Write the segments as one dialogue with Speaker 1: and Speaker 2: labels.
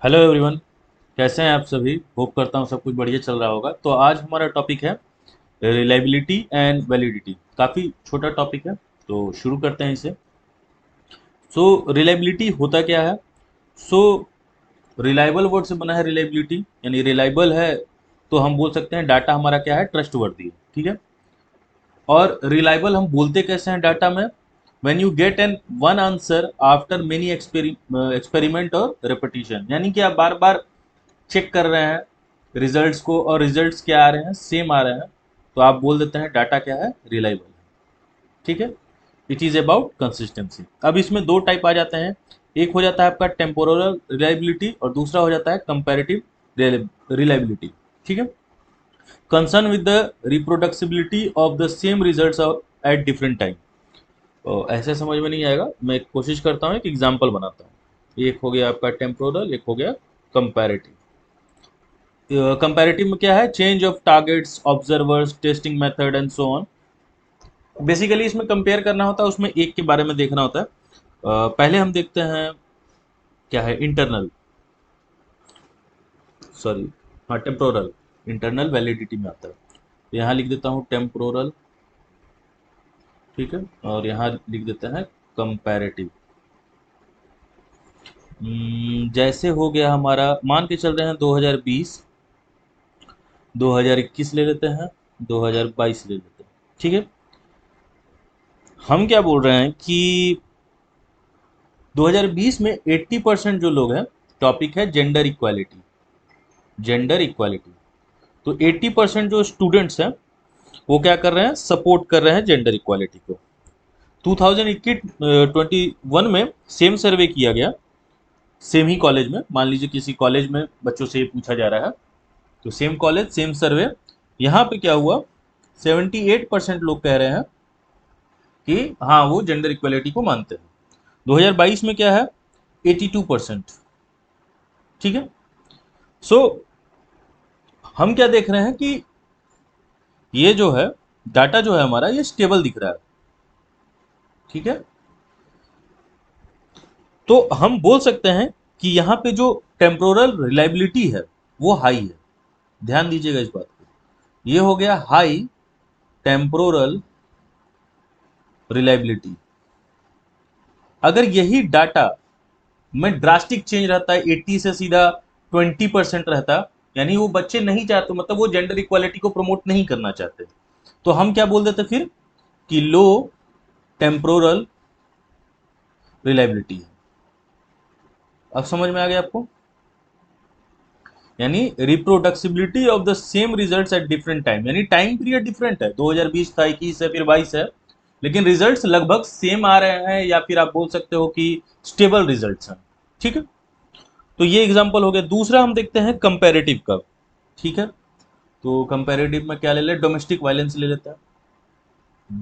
Speaker 1: Hello everyone. कैसे हैं आप सभी? होप करता हूँ सब कुछ बढ़िया चल रहा होगा। तो आज हमारा टॉपिक है रिलायबिलिटी एंड वैलिडिटी। काफ़ी छोटा टॉपिक है, तो शुरू करते हैं इसे। सो रिलायबिलिटी होता क्या है? सो रिलायबल वर्ड से बना है रिलायबिलिटी, यानी रिलायबल है तो हम बोल सकते हैं डाटा हमारा क्या है, ट्रस्ट वर्दी है। ठीक है। और रिलायबल हम बोलते कैसे हैं डाटा में? When you get an one answer after many experiment और रिपीटिशन, यानी कि आप बार बार चेक कर रहे हैं रिजल्ट्स को और रिजल्ट्स क्या आ रहे हैं, सेम आ रहे हैं, तो आप बोल देते हैं डाटा क्या है, रिलायबल है। ठीक है। It is about consistency. अब इसमें दो टाइप आ जाते हैं। एक हो जाता है आपका टेम्पोरल रिलायबिलिटी और दूसरा हो जाता है कंपैरेटिव रिलायबिलिटी। ठीक है। Concern with the reproducibility of the same results at different time. तो ऐसे समझ में नहीं आएगा, मैं कोशिश करता हूँ एक एग्जाम्पल बनाता हूँ। एक हो गया आपका टेम्पोरल, एक हो गया कंपैरेटिव। कंपैरेटिव में क्या है? Change of targets, observers, testing method and so on. Basically इसमें कंपेयर करना होता है, उसमें एक के बारे में देखना होता है। पहले हम देखते हैं क्या है, इंटरनल, सॉरी, हाँ टेम्पोरल। इंटरनल वैलिडिटी में आता है, तो यहाँ लिख देता हूँ टेम्पोरल। ठीक है। और यहाँ लिख देते हैं कंपैरेटिव। जैसे हो गया हमारा, मान के चल रहे हैं 2020, 2021 ले लेते हैं, 2022 ले लेते हैं। ठीक है। हम क्या बोल रहे हैं कि 2020 में 80% जो लोग हैं, टॉपिक है जेंडर इक्वालिटी। Gender equality. तो 80% जो स्टूडेंट्स हैं वो क्या कर रहे हैं, सपोर्ट कर रहे हैं जेंडर इक्वालिटी को। 2021 में सेम सर्वे किया गया, सेम ही कॉलेज में। मान लीजिए किसी कॉलेज में बच्चों से ये पूछा जा रहा है, तो सेम कॉलेज सेम सर्वे। यहाँ पे क्या हुआ, 78% लोग कह रहे हैं कि हाँ वो जेंडर इक्वालिटी को मानते हैं। 2022 में क्या है, 82%। ठीक है। सो हम क्या देख रहे हैं कि ये जो है डाटा जो है हमारा, ये स्टेबल दिख रहा है। ठीक है। तो हम बोल सकते हैं कि यहाँ पे जो टेम्पोरल रिलायबिलिटी है वो हाई है। ध्यान दीजिएगा इस बात को। ये हो गया हाई टेम्पोरल रिलायबिलिटी। अगर यही डाटा में ड्रास्टिक चेंज रहता है, 80 से सीधा 20% रहता, यानी वो बच्चे नहीं चाहते, मतलब वो जेंडर इक्वालिटी को प्रमोट नहीं करना चाहते, तो हम क्या बोल देते फिर कि लो टेम्पोरल रिलायबिलिटी है। अब समझ में आ गया आपको? यानी reproducibility of the same results at different time, यानी टाइम पीरियड डिफरेंट है, 2020 था, 21 है, फिर 22 है, लेकिन रिजल्ट्स लगभग सेम आ रहे हैं, या फिर आप बोल सकते हो कि स्टेबल रिजल्ट्स हैं। ठीक है। तो ये एग्जांपल हो गया। दूसरा हम देखते हैं कंपैरेटिव का। ठीक है। तो कंपैरेटिव में क्या ले ले, डोमेस्टिक वायलेंस ले लेता है।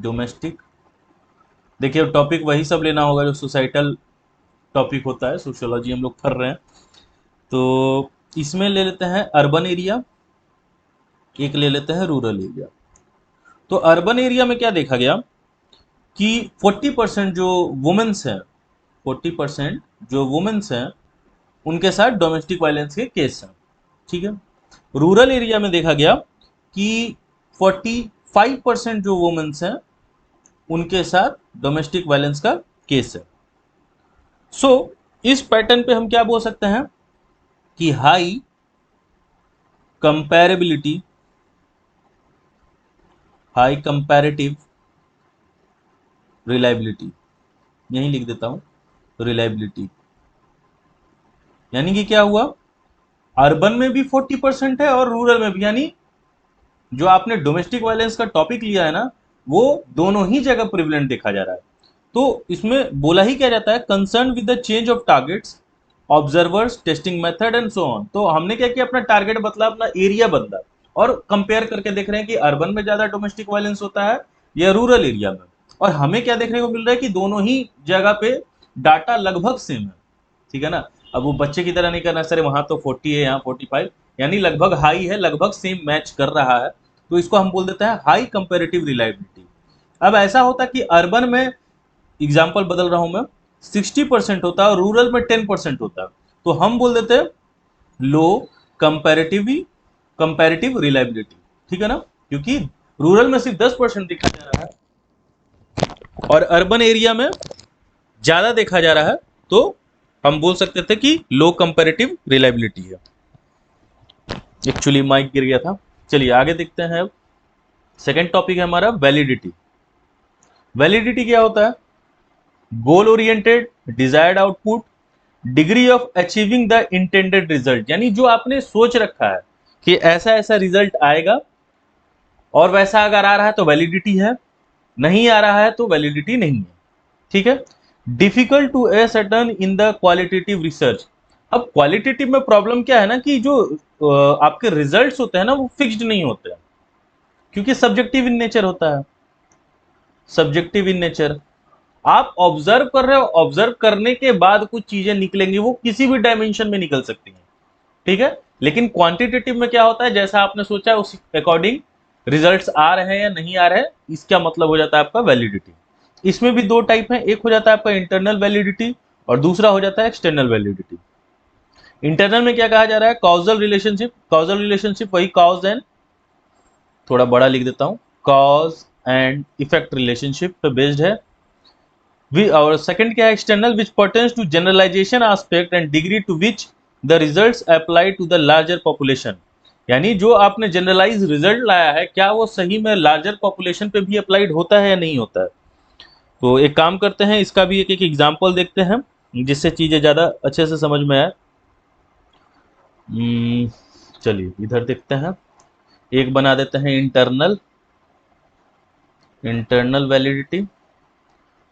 Speaker 1: डोमेस्टिक, देखिए टॉपिक वही सब लेना होगा जो सोसाइटल टॉपिक होता है, सोशियोलॉजी हम लोग पढ़ रहे हैं। तो इसमें ले लेते हैं अर्बन एरिया, एक ले लेते हैं रूरल एरिया। तो अर्बन एरिया में क्या देखा गया कि 40% जो वुमेन्स हैं, 40% जो वुमेन्स हैं उनके साथ डोमेस्टिक वायलेंस के केस हैं। ठीक है। रूरल एरिया में देखा गया कि 45% जो वुमेन्स हैं उनके साथ डोमेस्टिक वायलेंस का केस है। सो इस पैटर्न पे हम क्या बोल सकते हैं कि हाई कंपैरेबिलिटी, हाई कंपैरेटिव रिलायबिलिटी, यही लिख देता हूं रिलायबिलिटी। यानी कि क्या हुआ, अर्बन में भी 40% है और रूरल में भी, यानी जो आपने डोमेस्टिक वायलेंस का टॉपिक लिया है ना, वो दोनों ही जगह प्रिविलेंट देखा जा रहा है। तो इसमें बोला ही क्या जाता है, concern with the change of targets, observers, testing method and so on. तो हमने क्या किया, अपना टारगेट बदला, अपना एरिया बदला, और कंपेयर करके देख रहे हैं कि अर्बन में ज्यादा डोमेस्टिक वायलेंस होता है या रूरल एरिया में। और हमें क्या देखने को मिल रहा है कि दोनों ही जगह पे डाटा लगभग सेम है। ठीक है ना। अब वो बच्चे की तरह नहीं करना, सर वहां तो 40 है यहाँ 45, यानी लगभग हाई है, लगभग सेम मैच कर रहा है, तो इसको हम बोल देते हैं हाई कंपेरेटिव रिलायबिलिटी। अब ऐसा होता है कि अर्बन में, एग्जाम्पल बदल रहा हूं मैं, 60% होता है और रूरल में 10% होता है, तो हम बोल देते हैं लो कंपैरेटिव रिलायबिलिटी, ठीक है ना, क्योंकि रूरल में सिर्फ 10% दिखा जा रहा है और अर्बन एरिया में ज्यादा देखा जा रहा है, तो हम बोल सकते थे कि लो कंपैरेटिव रिलायबिलिटी है। एक्चुअली माइक गिर गया था। चलिए आगे देखते हैं। अब सेकेंड टॉपिक है हमारा वैलिडिटी। वैलिडिटी क्या होता है? Goal oriented, desired output, degree of achieving the intended result, यानी जो आपने सोच रखा है कि ऐसा ऐसा रिजल्ट आएगा और वैसा अगर आ रहा है तो वैलिडिटी है, नहीं आ रहा है तो वैलिडिटी नहीं है, ठीक है। Difficult to ascertain in the qualitative research. अब क्वालिटेटिव में प्रॉब्लम क्या है ना, कि जो आपके रिजल्ट्स होते हैं ना वो फिक्स्ड नहीं होते हैं, क्योंकि सब्जेक्टिव इन नेचर होता है। सब्जेक्टिव इन नेचर, आप ऑब्जर्व कर रहे हो, ऑब्जर्व करने के बाद कुछ चीजें निकलेंगी, वो किसी भी डायमेंशन में निकल सकती हैं, ठीक है। लेकिन क्वांटिटेटिव में क्या होता है, जैसा आपने सोचा है उस अकॉर्डिंग रिजल्ट्स आ रहे हैं या नहीं आ रहे हैं, इसका मतलब हो जाता है आपका वैलिडिटी। इसमें भी दो टाइप है, एक हो जाता है आपका इंटरनल वैलिडिटी और दूसरा हो जाता है एक्सटर्नल वैलिडिटी। इंटरनल में क्या कहा जा रहा है? Causal relationship. कॉजल रिलेशनशिप वही कॉज एंड, थोड़ा बड़ा लिख देता हूं, कॉज एंड इफेक्ट रिलेशनशिप पे बेस्ड है। और सेकंड क्या है? External, which pertains to generalisation aspect and degree to which the results apply to the larger population, यानी जो आपने जनरलाइज रिजल्ट लाया है क्या वो सही में लार्जर पॉपुलेशन पे भी अप्लाइड होता है या नहीं होता है। तो एक काम करते हैं, इसका भी एक एक एग्जाम्पल देखते हैं जिससे चीजें ज्यादा अच्छे से समझ में आए। चलिए इधर देखते हैं। एक बना देते हैं इंटरनल, इंटरनल वैलिडिटी,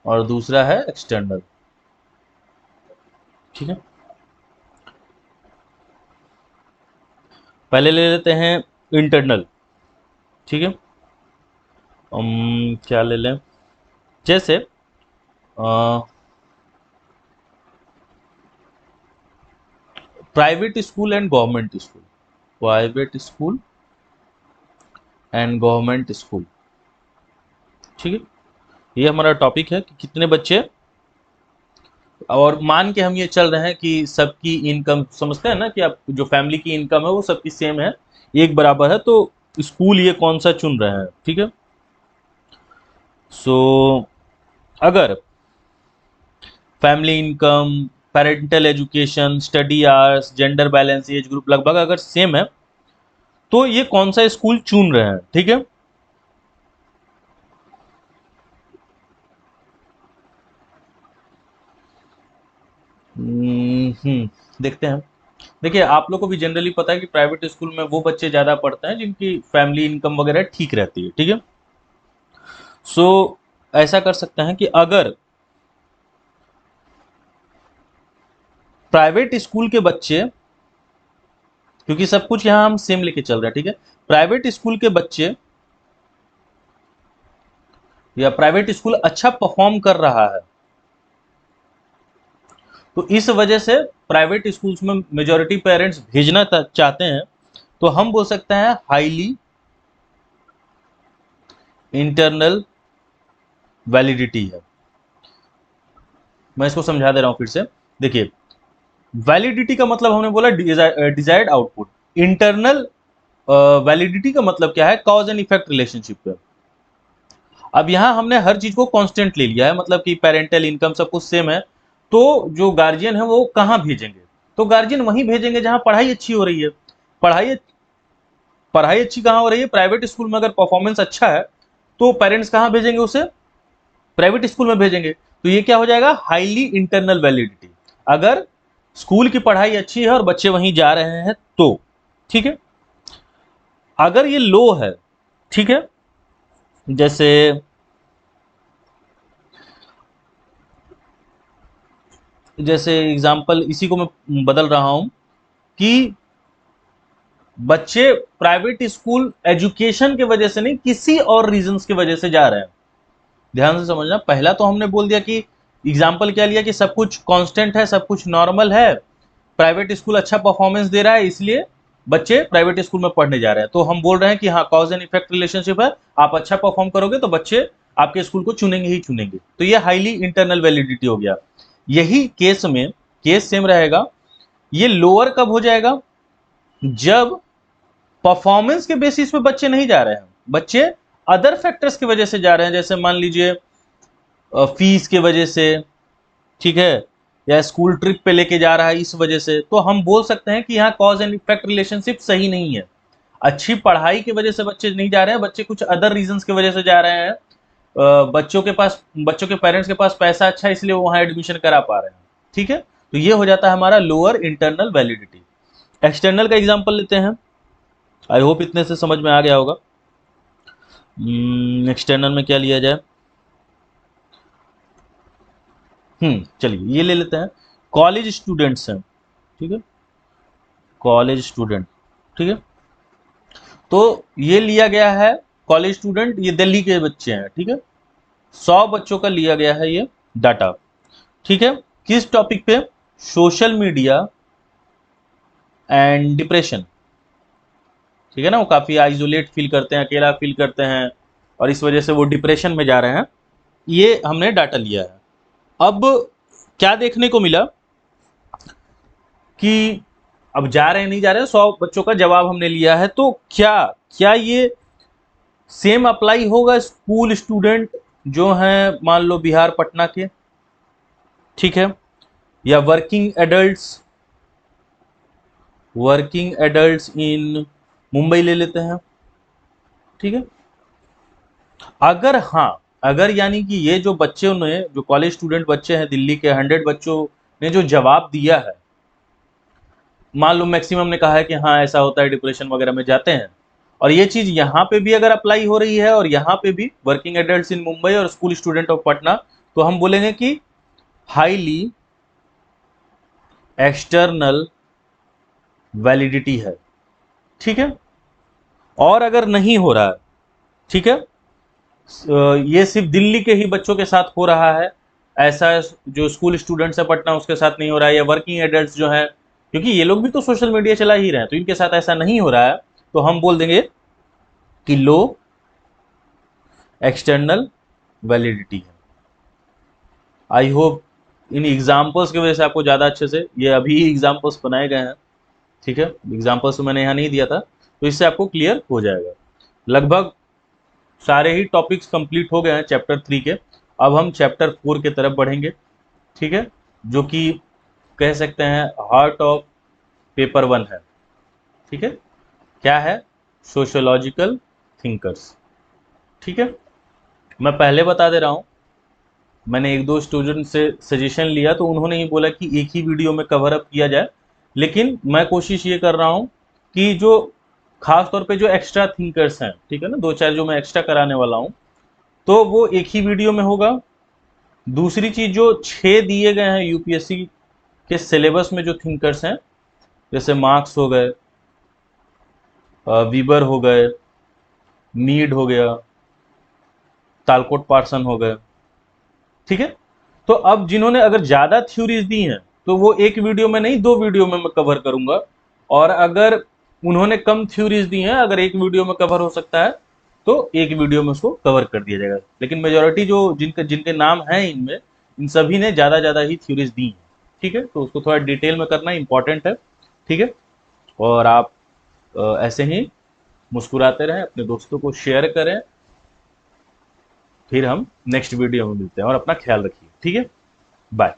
Speaker 1: और दूसरा है एक्सटर्नल, ठीक है। पहले ले लेते हैं इंटरनल, ठीक है। क्या ले लें? जैसे private school and government school, private school and government school, ठीक है। ये हमारा टॉपिक है कि कितने बच्चे, और मान के हम ये चल रहे हैं कि सबकी इनकम, समझते हैं ना कि आप जो फैमिली की इनकम है वो सबकी सेम है, एक बराबर है, तो स्कूल ये कौन सा चुन रहे हैं, ठीक है। सो अगर family income, parental education, study hours, gender balance, age group लगभग अगर सेम है तो ये कौन सा स्कूल चुन रहे हैं, ठीक है। देखते हैं। देखिए आप लोग को भी जनरली पता है कि प्राइवेट स्कूल में वो बच्चे ज्यादा पढ़ते हैं जिनकी फैमिली इनकम वगैरह ठीक रहती है, ठीक है। सो ऐसा कर सकते हैं कि अगर प्राइवेट स्कूल के बच्चे, क्योंकि सब कुछ यहां हम सेम लेके चल रहे हैं, ठीक है, प्राइवेट स्कूल के बच्चे या प्राइवेट स्कूल अच्छा परफॉर्म कर रहा है, तो इस वजह से प्राइवेट स्कूल्स में मेजॉरिटी पेरेंट्स भेजना चाहते हैं, तो हम बोल सकते हैं हाईली इंटरनल वैलिडिटी है। मैं इसको समझा दे रहा हूं फिर से। देखिए वैलिडिटी का मतलब हमने बोला डिजायर्ड आउटपुट, इंटरनल वैलिडिटी का मतलब क्या है? कॉज एंड इफेक्ट रिलेशनशिप पे। अब यहाँ हमने हर चीज को कांस्टेंट ले लिया है, मतलब कि पेरेंटल इनकम सब कुछ सेम है, तो जो गार्जियन है वो कहाँ भेजेंगे? तो गार्जियन वहीं भेजेंगे जहां पढ़ाई अच्छी हो रही है। पढ़ाई पढ़ाई अच्छी कहाँ हो रही है? प्राइवेट स्कूल में अगर परफॉर्मेंस अच्छा है तो पेरेंट्स कहाँ भेजेंगे उसे? प्राइवेट स्कूल में भेजेंगे। तो ये क्या हो जाएगा? हाईली इंटरनल वैलिडिटी, अगर स्कूल की पढ़ाई अच्छी है और बच्चे वहीं जा रहे हैं तो, ठीक है। अगर ये लो है, ठीक है, जैसे जैसे एग्जाम्पल इसी को मैं बदल रहा हूं कि बच्चे प्राइवेट स्कूल एजुकेशन के वजह से नहीं, किसी और रीजंस की वजह से जा रहे हैं। ध्यान से समझना, पहला तो हमने बोल दिया कि एग्जाम्पल क्या लिया कि सब कुछ कांस्टेंट है, सब कुछ नॉर्मल है, प्राइवेट स्कूल अच्छा परफॉर्मेंस दे रहा है इसलिए बच्चे प्राइवेट स्कूल में पढ़ने जा रहे हैं। तो हम बोल रहे हैं कि हाँ कॉज एंड इफेक्ट रिलेशनशिप है, आप अच्छा परफॉर्म करोगे तो बच्चे आपके स्कूल को चुनेंगे ही चुनेंगे। तो ये हाईली इंटरनल वैलिडिटी हो गया। यही केस में केस सेम रहेगा। ये लोअर कब हो जाएगा? जब परफॉर्मेंस के बेसिस पे बच्चे नहीं जा रहे हैं, बच्चे अदर फैक्टर्स की वजह से जा रहे हैं, जैसे मान लीजिए फीस के वजह से, ठीक है, या स्कूल ट्रिप पे लेके जा रहा है इस वजह से, तो हम बोल सकते हैं कि यहाँ कॉज एंड इफेक्ट रिलेशनशिप सही नहीं है। अच्छी पढ़ाई की वजह से बच्चे नहीं जा रहे हैं, बच्चे कुछ अदर रीजंस की वजह से जा रहे हैं। बच्चों के पेरेंट्स के पास पैसा अच्छा है इसलिए वो वहाँ एडमिशन करा पा रहे हैं, ठीक है। तो ये हो जाता है हमारा लोअर इंटरनल वैलिडिटी। एक्सटर्नल का एग्जांपल लेते हैं, आई होप इतने से समझ में आ गया होगा। एक्सटर्नल में क्या लिया जाए, चलिए ये ले लेते हैं। कॉलेज स्टूडेंट्स हैं, ठीक है, कॉलेज स्टूडेंट, ठीक है। तो ये लिया गया है कॉलेज स्टूडेंट, ये दिल्ली के बच्चे हैं, ठीक है। 100 बच्चों का लिया गया है ये डाटा, ठीक है। किस टॉपिक पे, सोशल मीडिया एंड डिप्रेशन, ठीक है ना। वो काफी आइसोलेट फील करते हैं, अकेला फील करते हैं, और इस वजह से वो डिप्रेशन में जा रहे हैं। ये हमने डाटा लिया है। अब क्या देखने को मिला कि अब जा रहे हैं नहीं जा रहे हैं, 100 बच्चों का जवाब हमने लिया है, तो क्या क्या ये सेम अप्लाई होगा स्कूल स्टूडेंट जो हैं मान लो बिहार पटना के, ठीक है, या वर्किंग एडल्ट्स इन मुंबई ले लेते हैं, ठीक है। अगर हाँ, अगर यानी कि ये जो बच्चे ने, जो कॉलेज स्टूडेंट बच्चे हैं दिल्ली के, 100 बच्चों ने जो जवाब दिया है, मान लो मैक्सिमम ने कहा है कि हाँ ऐसा होता है, डिप्रेशन वगैरह में जाते हैं, और ये चीज यहाँ पे भी अगर अप्लाई हो रही है, और यहाँ पे भी वर्किंग एडल्ट्स इन मुंबई और स्कूल स्टूडेंट ऑफ पटना, तो हम बोलेंगे कि हाईली एक्सटर्नल वैलिडिटी है, ठीक है। और अगर नहीं हो रहा है, ठीक है, ये सिर्फ दिल्ली के ही बच्चों के साथ हो रहा है, ऐसा जो स्कूल स्टूडेंट्स है पटना उसके साथ नहीं हो रहा है, या वर्किंग एडल्ट्स जो हैं, क्योंकि ये लोग भी तो सोशल मीडिया चला ही रहे हैं, तो इनके साथ ऐसा नहीं हो रहा है, तो हम बोल देंगे कि लो एक्सटर्नल वैलिडिटी है। आई होप इन एग्जाम्पल्स की वजह से आपको ज़्यादा अच्छे से, ये अभी एग्जाम्पल्स बनाए गए हैं, ठीक है, एग्जाम्पल्स तो मैंने यहाँ नहीं दिया था, तो इससे आपको क्लियर हो जाएगा। लगभग सारे ही टॉपिक्स कंप्लीट हो गए हैं चैप्टर 3 के। अब हम चैप्टर 4 की तरफ बढ़ेंगे, ठीक है, जो कि कह सकते हैं हार्ट ऑफ पेपर 1 है, ठीक है। क्या है, सोशियोलॉजिकल थिंकर्स, ठीक है। मैं पहले बता दे रहा हूँ, मैंने एक दो स्टूडेंट से सजेशन लिया तो उन्होंने ही बोला कि एक ही वीडियो में कवर अप किया जाए, लेकिन मैं कोशिश ये कर रहा हूँ कि जो खास तौर पे जो एक्स्ट्रा थिंकर्स हैं, ठीक है ना, 2-4 जो मैं एक्स्ट्रा कराने वाला हूँ, तो वो एक ही वीडियो में होगा। दूसरी चीज, जो 6 दिए गए हैं यूपीएससी के सिलेबस में जो थिंकर्स हैं, जैसे मार्क्स हो गए, वीबर हो गए, मीड हो गया, तालकोट पार्सन हो गए, ठीक है। तो अब जिन्होंने अगर ज्यादा थ्योरीज दी हैं, तो वो एक वीडियो में नहीं 2 वीडियो में मैं कवर करूंगा, और अगर उन्होंने कम थ्योरीज दी हैं, अगर एक वीडियो में कवर हो सकता है, तो एक वीडियो में उसको कवर कर दिया जाएगा। लेकिन मेजोरिटी जो जिनके जिनके नाम हैं इनमें, इन सभी ने ज्यादा ही थ्योरीज दी हैं, ठीक है, तो उसको थोड़ा डिटेल में करना इंपॉर्टेंट है, ठीक है। और आप ऐसे ही मुस्कुराते रहें, अपने दोस्तों को शेयर करें, फिर हम नेक्स्ट वीडियो में मिलते हैं, और अपना ख्याल रखिए, ठीक है, बाय।